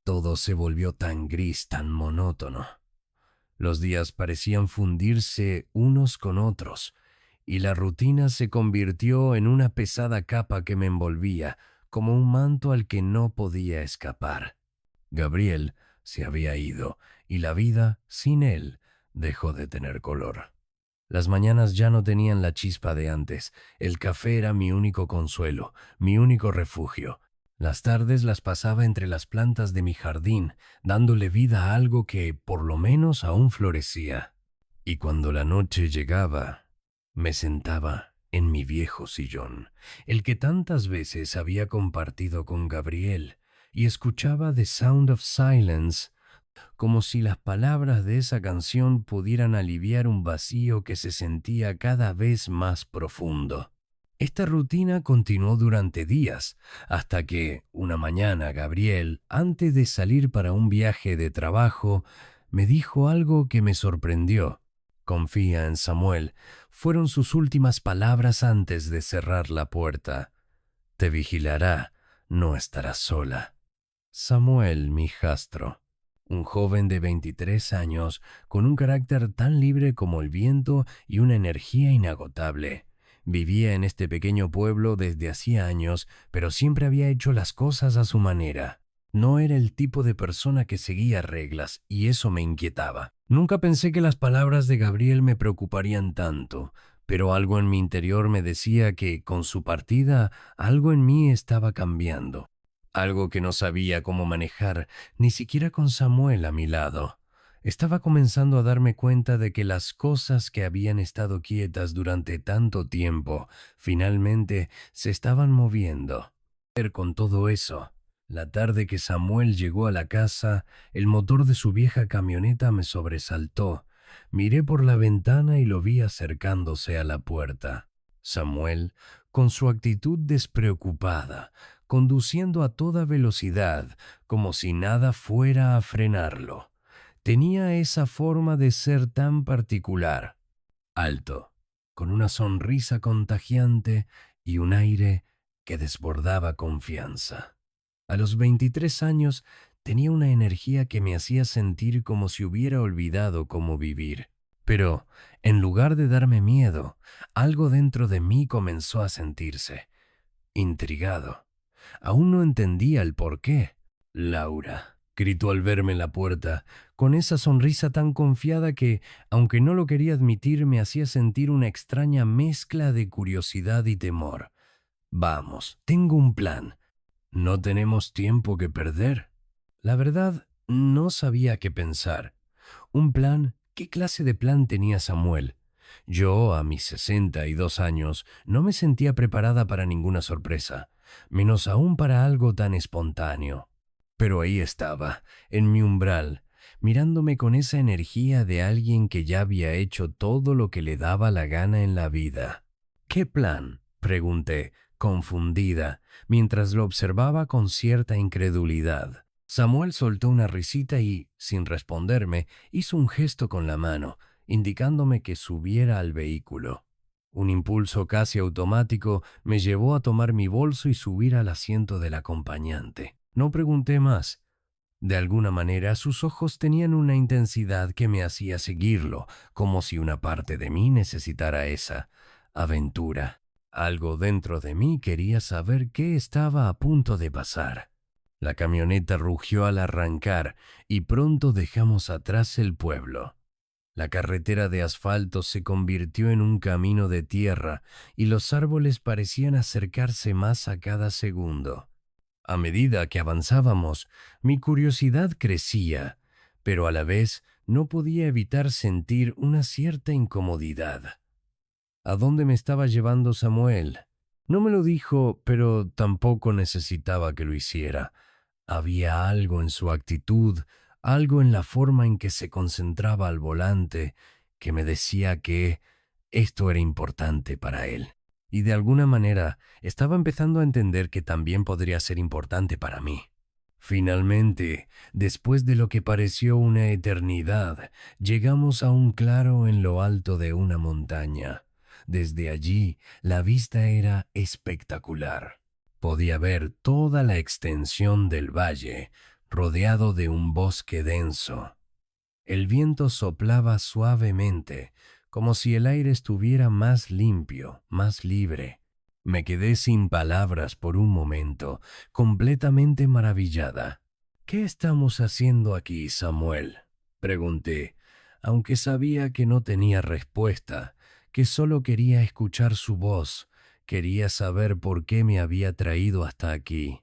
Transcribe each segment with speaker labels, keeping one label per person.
Speaker 1: Todo se volvió tan gris, tan monótono. Los días parecían fundirse unos con otros, y la rutina se convirtió en una pesada capa que me envolvía, como un manto al que no podía escapar. Gabriel se había ido, y la vida, sin él, dejó de tener color. Las mañanas ya no tenían la chispa de antes. El café era mi único consuelo, mi único refugio. Las tardes las pasaba entre las plantas de mi jardín, dándole vida a algo que, por lo menos, aún florecía. Y cuando la noche llegaba, me sentaba en mi viejo sillón, el que tantas veces había compartido con Gabriel, y escuchaba The Sound of Silence, como si las palabras de esa canción pudieran aliviar un vacío que se sentía cada vez más profundo. Esta rutina continuó durante días, hasta que, una mañana, Gabriel, antes de salir para un viaje de trabajo, me dijo algo que me sorprendió. Confía en Samuel, fueron sus últimas palabras antes de cerrar la puerta. Te vigilará, no estarás sola. Samuel, mi hijastro. Un joven de 23 años, con un carácter tan libre como el viento y una energía inagotable. Vivía en este pequeño pueblo desde hacía años, pero siempre había hecho las cosas a su manera. No era el tipo de persona que seguía reglas, y eso me inquietaba. Nunca pensé que las palabras de Gabriel me preocuparían tanto, pero algo en mi interior me decía que, con su partida, algo en mí estaba cambiando. Algo que no sabía cómo manejar, ni siquiera con Samuel a mi lado. Estaba comenzando a darme cuenta de que las cosas que habían estado quietas durante tanto tiempo, finalmente se estaban moviendo. Con todo eso, la tarde que Samuel llegó a la casa, el motor de su vieja camioneta me sobresaltó. Miré por la ventana y lo vi acercándose a la puerta. Samuel, con su actitud despreocupada, conduciendo a toda velocidad, como si nada fuera a frenarlo. Tenía esa forma de ser tan particular, alto, con una sonrisa contagiante y un aire que desbordaba confianza. A los 23 años tenía una energía que me hacía sentir como si hubiera olvidado cómo vivir. Pero, en lugar de darme miedo, algo dentro de mí comenzó a sentirse intrigado. Aún no entendía el por qué. Laura, gritó al verme en la puerta, con esa sonrisa tan confiada que, aunque no lo quería admitir, me hacía sentir una extraña mezcla de curiosidad y temor. Vamos, tengo un plan. No tenemos tiempo que perder. La verdad, no sabía qué pensar. ¿Un plan? ¿Qué clase de plan tenía Samuel? Yo, a mis 62 años, no me sentía preparada para ninguna sorpresa, menos aún para algo tan espontáneo. Pero ahí estaba, en mi umbral, mirándome con esa energía de alguien que ya había hecho todo lo que le daba la gana en la vida. ¿Qué plan?, pregunté, confundida, mientras lo observaba con cierta incredulidad. Samuel soltó una risita y, sin responderme, hizo un gesto con la mano, indicándome que subiera al vehículo. Un impulso casi automático me llevó a tomar mi bolso y subir al asiento del acompañante. No pregunté más. De alguna manera sus ojos tenían una intensidad que me hacía seguirlo, como si una parte de mí necesitara esa aventura. Algo dentro de mí quería saber qué estaba a punto de pasar. La camioneta rugió al arrancar y pronto dejamos atrás el pueblo. La carretera de asfalto se convirtió en un camino de tierra y los árboles parecían acercarse más a cada segundo. A medida que avanzábamos, mi curiosidad crecía, pero a la vez no podía evitar sentir una cierta incomodidad. ¿A dónde me estaba llevando Samuel? No me lo dijo, pero tampoco necesitaba que lo hiciera. Había algo en su actitud, algo en la forma en que se concentraba al volante, que me decía que esto era importante para él. Y de alguna manera estaba empezando a entender que también podría ser importante para mí. Finalmente, después de lo que pareció una eternidad, llegamos a un claro en lo alto de una montaña. Desde allí, la vista era espectacular. Podía ver toda la extensión del valle, rodeado de un bosque denso. El viento soplaba suavemente, como si el aire estuviera más limpio, más libre. Me quedé sin palabras por un momento, completamente maravillada. ¿Qué estamos haciendo aquí, Samuel?, pregunté, aunque sabía que no tenía respuesta, que solo quería escuchar su voz, quería saber por qué me había traído hasta aquí.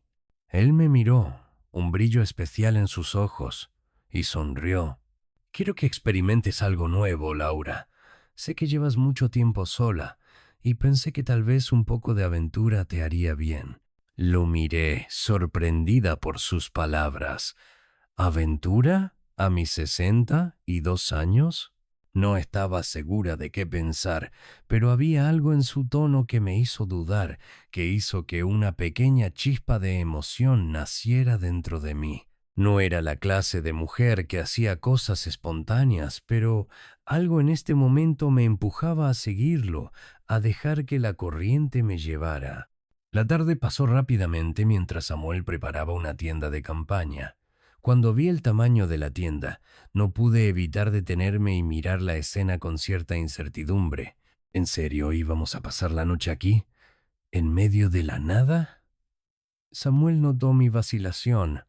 Speaker 1: Él me miró, un brillo especial en sus ojos, y sonrió. Quiero que experimentes algo nuevo, Laura. Sé que llevas mucho tiempo sola, y pensé que tal vez un poco de aventura te haría bien. Lo miré, sorprendida por sus palabras. ¿Aventura? ¿A mis 62 años? No estaba segura de qué pensar, pero había algo en su tono que me hizo dudar, que hizo que una pequeña chispa de emoción naciera dentro de mí. No era la clase de mujer que hacía cosas espontáneas, pero algo en este momento me empujaba a seguirlo, a dejar que la corriente me llevara. La tarde pasó rápidamente mientras Samuel preparaba una tienda de campaña. Cuando vi el tamaño de la tienda, no pude evitar detenerme y mirar la escena con cierta incertidumbre. ¿En serio íbamos a pasar la noche aquí? ¿En medio de la nada? Samuel notó mi vacilación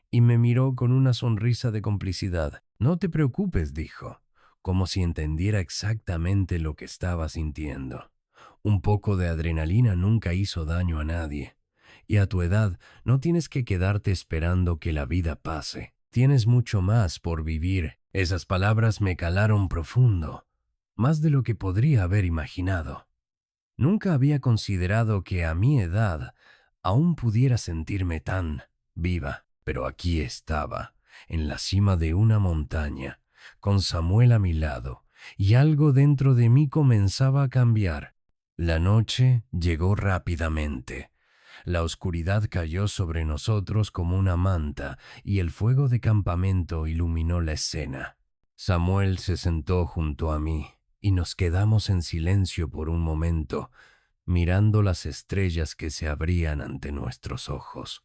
Speaker 1: y me miró con una sonrisa de complicidad. No te preocupes, dijo, como si entendiera exactamente lo que estaba sintiendo. Un poco de adrenalina nunca hizo daño a nadie. Y a tu edad no tienes que quedarte esperando que la vida pase. Tienes mucho más por vivir. Esas palabras me calaron profundo, más de lo que podría haber imaginado. Nunca había considerado que a mi edad aún pudiera sentirme tan viva, pero aquí estaba, en la cima de una montaña, con Samuel a mi lado, y algo dentro de mí comenzaba a cambiar. La noche llegó rápidamente. La oscuridad cayó sobre nosotros como una manta, y el fuego de campamento iluminó la escena. Samuel se sentó junto a mí, y nos quedamos en silencio por un momento, mirando las estrellas que se abrían ante nuestros ojos.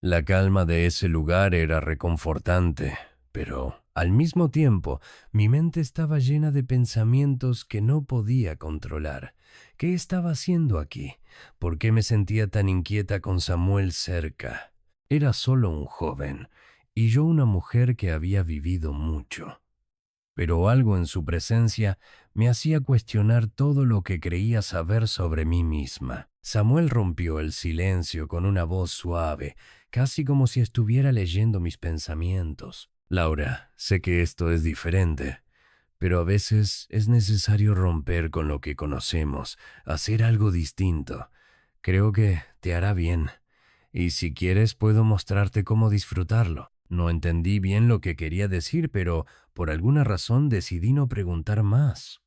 Speaker 1: La calma de ese lugar era reconfortante, pero al mismo tiempo mi mente estaba llena de pensamientos que no podía controlar. ¿Qué estaba haciendo aquí? ¿Por qué me sentía tan inquieta con Samuel cerca? Era solo un joven, y yo una mujer que había vivido mucho, pero algo en su presencia me hacía cuestionar todo lo que creía saber sobre mí misma. Samuel rompió el silencio con una voz suave, casi como si estuviera leyendo mis pensamientos. Laura, sé que esto es diferente, pero a veces es necesario romper con lo que conocemos, hacer algo distinto. Creo que te hará bien. Y si quieres puedo mostrarte cómo disfrutarlo. No entendí bien lo que quería decir, pero por alguna razón decidí no preguntar más.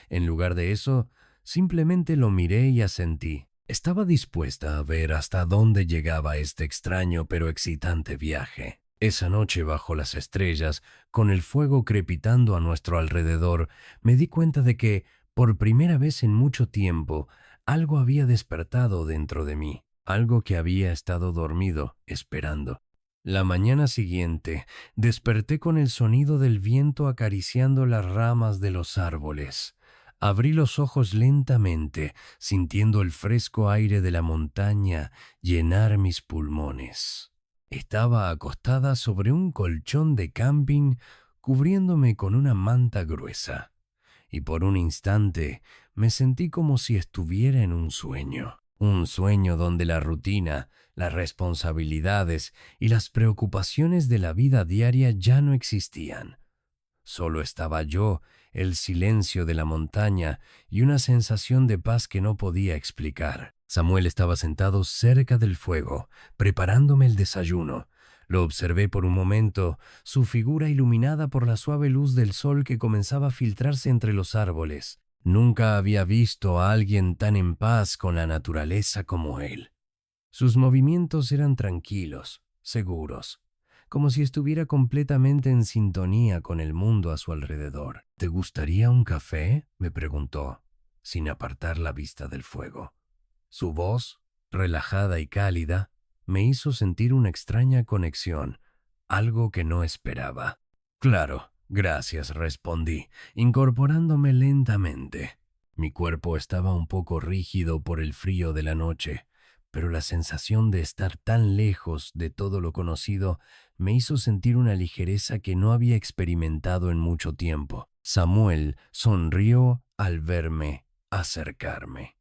Speaker 1: En lugar de eso, simplemente lo miré y asentí. Estaba dispuesta a ver hasta dónde llegaba este extraño pero excitante viaje. Esa noche bajo las estrellas, con el fuego crepitando a nuestro alrededor, me di cuenta de que, por primera vez en mucho tiempo, algo había despertado dentro de mí, algo que había estado dormido, esperando. La mañana siguiente, desperté con el sonido del viento acariciando las ramas de los árboles. Abrí los ojos lentamente, sintiendo el fresco aire de la montaña llenar mis pulmones. Estaba acostada sobre un colchón de camping, cubriéndome con una manta gruesa, y por un instante me sentí como si estuviera en un sueño donde la rutina, las responsabilidades y las preocupaciones de la vida diaria ya no existían. Solo estaba yo, el silencio de la montaña y una sensación de paz que no podía explicar. Samuel estaba sentado cerca del fuego, preparándome el desayuno. Lo observé por un momento, su figura iluminada por la suave luz del sol que comenzaba a filtrarse entre los árboles. Nunca había visto a alguien tan en paz con la naturaleza como él. Sus movimientos eran tranquilos, seguros, como si estuviera completamente en sintonía con el mundo a su alrededor. ¿Te gustaría un café?, me preguntó, sin apartar la vista del fuego. Su voz, relajada y cálida, me hizo sentir una extraña conexión, algo que no esperaba. Claro, gracias, respondí, incorporándome lentamente. Mi cuerpo estaba un poco rígido por el frío de la noche, pero la sensación de estar tan lejos de todo lo conocido me hizo sentir una ligereza que no había experimentado en mucho tiempo. Samuel sonrió al verme acercarme.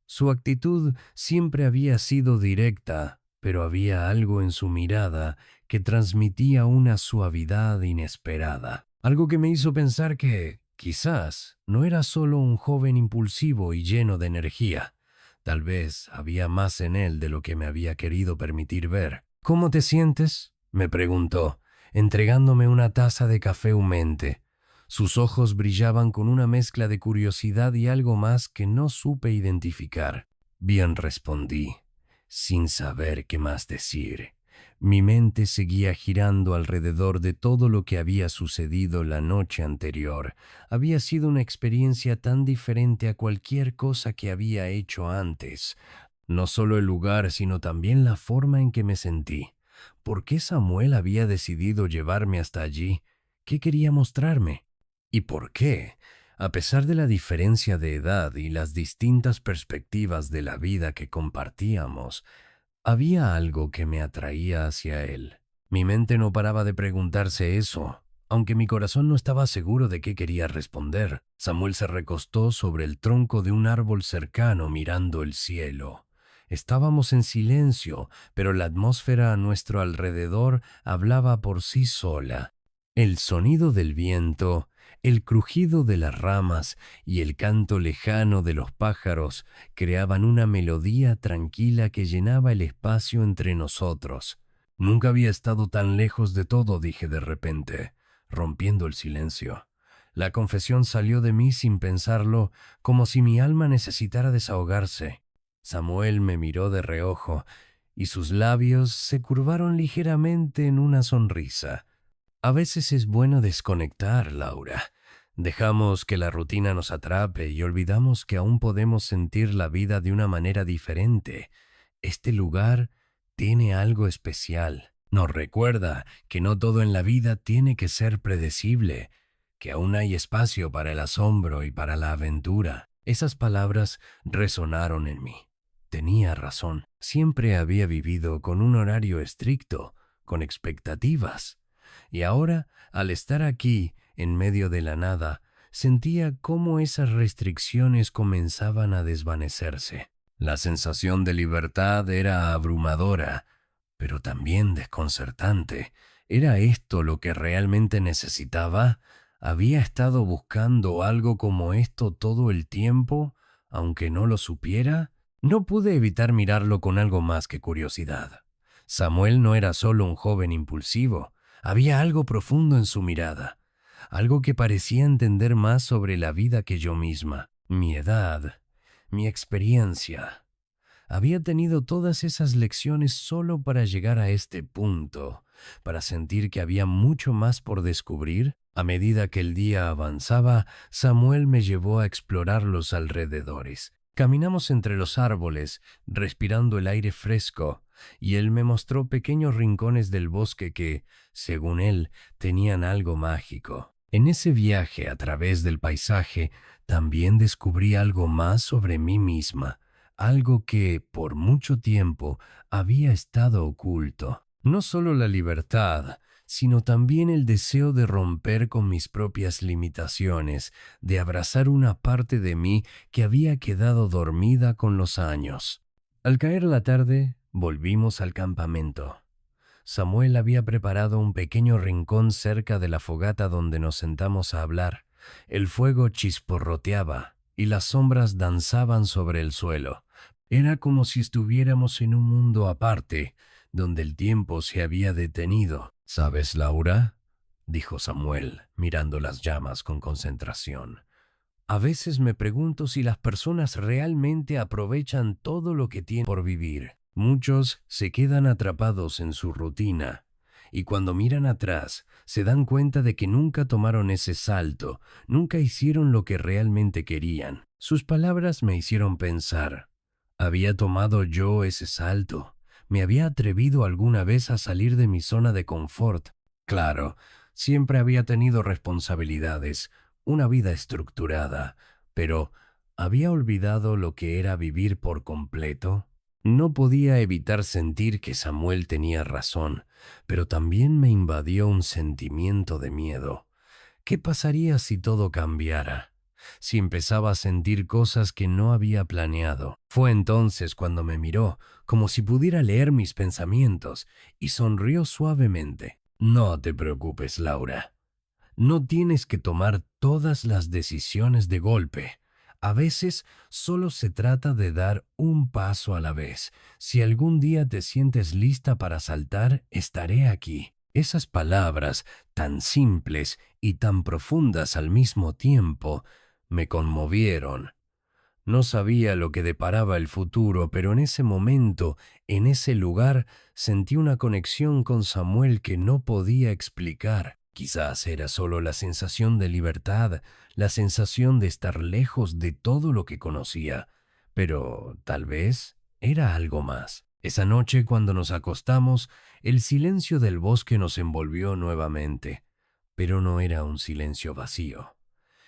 Speaker 1: Su actitud siempre había sido directa, pero había algo en su mirada que transmitía una suavidad inesperada. Algo que me hizo pensar que, quizás, no era solo un joven impulsivo y lleno de energía. Tal vez había más en él de lo que me había querido permitir ver. ¿Cómo te sientes?, me preguntó, entregándome una taza de café humeante. Sus ojos brillaban con una mezcla de curiosidad y algo más que no supe identificar. Bien, respondí, sin saber qué más decir. Mi mente seguía girando alrededor de todo lo que había sucedido la noche anterior. Había sido una experiencia tan diferente a cualquier cosa que había hecho antes. No solo el lugar, sino también la forma en que me sentí. ¿Por qué Samuel había decidido llevarme hasta allí? ¿Qué quería mostrarme? ¿Y por qué? A pesar de la diferencia de edad y las distintas perspectivas de la vida que compartíamos, había algo que me atraía hacia él. Mi mente no paraba de preguntarse eso, aunque mi corazón no estaba seguro de qué quería responder. Samuel se recostó sobre el tronco de un árbol cercano mirando el cielo. Estábamos en silencio, pero la atmósfera a nuestro alrededor hablaba por sí sola. El sonido del viento, el crujido de las ramas y el canto lejano de los pájaros creaban una melodía tranquila que llenaba el espacio entre nosotros. Nunca había estado tan lejos de todo, dije de repente, rompiendo el silencio. La confesión salió de mí sin pensarlo, como si mi alma necesitara desahogarse. Samuel me miró de reojo y sus labios se curvaron ligeramente en una sonrisa. A veces es bueno desconectar, Laura. Dejamos que la rutina nos atrape y olvidamos que aún podemos sentir la vida de una manera diferente. Este lugar tiene algo especial. Nos recuerda que no todo en la vida tiene que ser predecible, que aún hay espacio para el asombro y para la aventura. Esas palabras resonaron en mí. Tenía razón. Siempre había vivido con un horario estricto, con expectativas. Y ahora, al estar aquí, en medio de la nada, sentía cómo esas restricciones comenzaban a desvanecerse. La sensación de libertad era abrumadora, pero también desconcertante. ¿Era esto lo que realmente necesitaba? ¿Había estado buscando algo como esto todo el tiempo, aunque no lo supiera? No pude evitar mirarlo con algo más que curiosidad. Samuel no era solo un joven impulsivo. Había algo profundo en su mirada, algo que parecía entender más sobre la vida que yo misma, mi edad, mi experiencia. Había tenido todas esas lecciones solo para llegar a este punto, para sentir que había mucho más por descubrir. A medida que el día avanzaba, Samuel me llevó a explorar los alrededores. Caminamos entre los árboles, respirando el aire fresco, y él me mostró pequeños rincones del bosque que, según él, tenían algo mágico. En ese viaje a través del paisaje, también descubrí algo más sobre mí misma, algo que, por mucho tiempo, había estado oculto. No solo la libertad, sino también el deseo de romper con mis propias limitaciones, de abrazar una parte de mí que había quedado dormida con los años. Al caer la tarde, volvimos al campamento. Samuel había preparado un pequeño rincón cerca de la fogata donde nos sentamos a hablar. El fuego chisporroteaba y las sombras danzaban sobre el suelo. Era como si estuviéramos en un mundo aparte, donde el tiempo se había detenido. ¿Sabes, Laura?, dijo Samuel, mirando las llamas con concentración. A veces me pregunto si las personas realmente aprovechan todo lo que tienen por vivir. Muchos se quedan atrapados en su rutina y cuando miran atrás se dan cuenta de que nunca tomaron ese salto, nunca hicieron lo que realmente querían. Sus palabras me hicieron pensar, ¿había tomado yo ese salto? ¿Me había atrevido alguna vez a salir de mi zona de confort? Claro, siempre había tenido responsabilidades, una vida estructurada, pero ¿había olvidado lo que era vivir por completo? No podía evitar sentir que Samuel tenía razón, pero también me invadió un sentimiento de miedo. ¿Qué pasaría si todo cambiara? Si empezaba a sentir cosas que no había planeado. Fue entonces cuando me miró, como si pudiera leer mis pensamientos, y sonrió suavemente. No te preocupes, Laura. No tienes que tomar todas las decisiones de golpe. A veces solo se trata de dar un paso a la vez. Si algún día te sientes lista para saltar, estaré aquí. Esas palabras, tan simples y tan profundas al mismo tiempo, me conmovieron. No sabía lo que deparaba el futuro, pero en ese momento, en ese lugar, sentí una conexión con Samuel que no podía explicar. Quizás era solo la sensación de libertad, la sensación de estar lejos de todo lo que conocía, pero tal vez era algo más. Esa noche, cuando nos acostamos, el silencio del bosque nos envolvió nuevamente, pero no era un silencio vacío.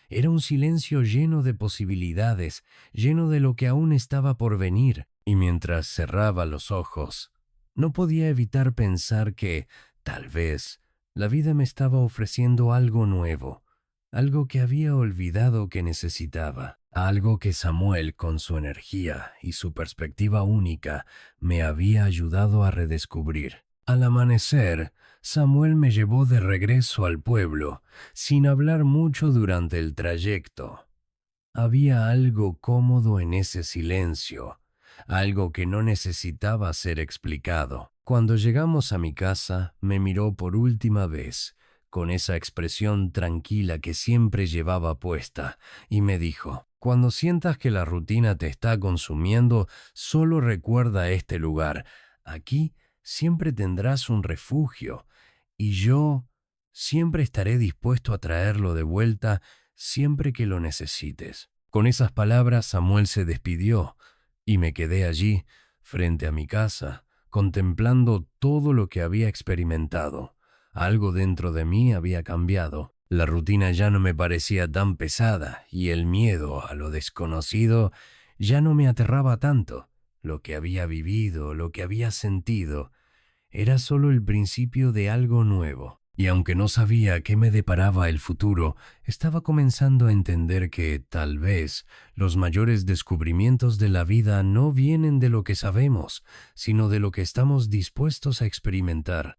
Speaker 1: Era un silencio lleno de posibilidades, lleno de lo que aún estaba por venir, y mientras cerraba los ojos, no podía evitar pensar que, tal vez, la vida me estaba ofreciendo algo nuevo, algo que había olvidado que necesitaba, algo que Samuel, con su energía y su perspectiva única, me había ayudado a redescubrir. Al amanecer, Samuel me llevó de regreso al pueblo, sin hablar mucho durante el trayecto. Había algo cómodo en ese silencio, algo que no necesitaba ser explicado. Cuando llegamos a mi casa, me miró por última vez, con esa expresión tranquila que siempre llevaba puesta, y me dijo: «Cuando sientas que la rutina te está consumiendo, solo recuerda este lugar. Aquí siempre tendrás un refugio, y yo siempre estaré dispuesto a traerlo de vuelta siempre que lo necesites». Con esas palabras Samuel se despidió y me quedé allí, frente a mi casa, contemplando todo lo que había experimentado. Algo dentro de mí había cambiado. La rutina ya no me parecía tan pesada y el miedo a lo desconocido ya no me aterraba tanto. Lo que había vivido, lo que había sentido, era solo el principio de algo nuevo, y aunque no sabía qué me deparaba el futuro, estaba comenzando a entender que, tal vez, los mayores descubrimientos de la vida no vienen de lo que sabemos, sino de lo que estamos dispuestos a experimentar.